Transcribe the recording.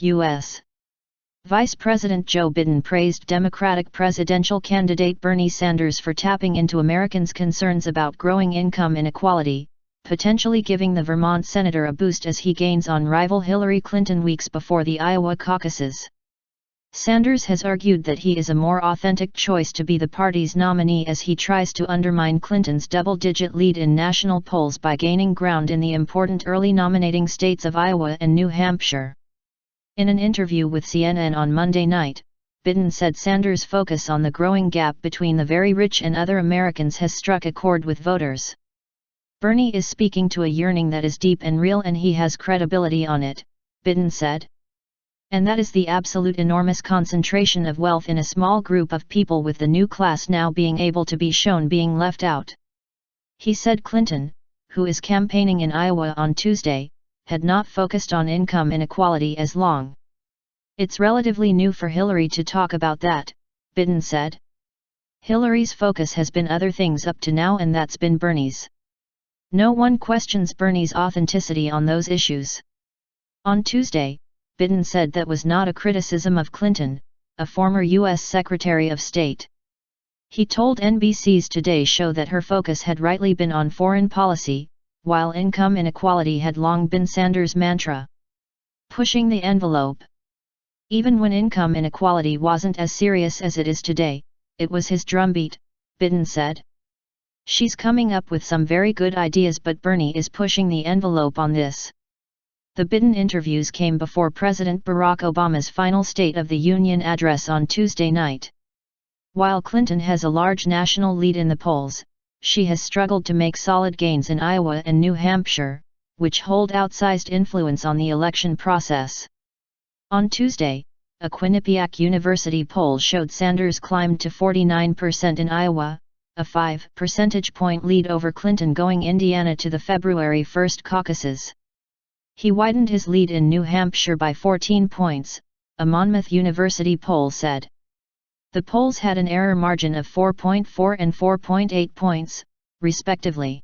U.S. Vice President Joe Biden praised Democratic presidential candidate Bernie Sanders for tapping into Americans' concerns about growing income inequality, potentially giving the Vermont senator a boost as he gains on rival Hillary Clinton weeks before the Iowa caucuses. Sanders has argued that he is a more authentic choice to be the party's nominee as he tries to undermine Clinton's double-digit lead in national polls by gaining ground in the important early nominating states of Iowa and New Hampshire. In an interview with CNN on Monday night, Biden said Sanders' focus on the growing gap between the very rich and other Americans has struck a chord with voters. Bernie is speaking to a yearning that is deep and real, and he has credibility on it, Biden said. And that is the absolute enormous concentration of wealth in a small group of people, with the new class now being able to be shown being left out. He said Clinton, who is campaigning in Iowa on Tuesday, had not focused on income inequality as long. It's relatively new for Hillary to talk about that, Biden said. Hillary's focus has been other things up to now, and that's been Bernie's. No one questions Bernie's authenticity on those issues. On Tuesday, Biden said that was not a criticism of Clinton, a former U.S. Secretary of State. He told NBC's Today Show that her focus had rightly been on foreign policy, while income inequality had long been Sanders' mantra. Pushing the envelope. Even when income inequality wasn't as serious as it is today, it was his drumbeat, Biden said. She's coming up with some very good ideas, but Bernie is pushing the envelope on this. The Biden interviews came before President Barack Obama's final State of the Union address on Tuesday night. While Clinton has a large national lead in the polls, she has struggled to make solid gains in Iowa and New Hampshire, which hold outsized influence on the election process. On Tuesday, a Quinnipiac University poll showed Sanders climbed to 49% in Iowa, a 5 percentage point lead over Clinton going Indiana to the February 1 caucuses. He widened his lead in New Hampshire by 14 points, a Monmouth University poll said. The polls had an error margin of 4.4 and 4.8 points, respectively.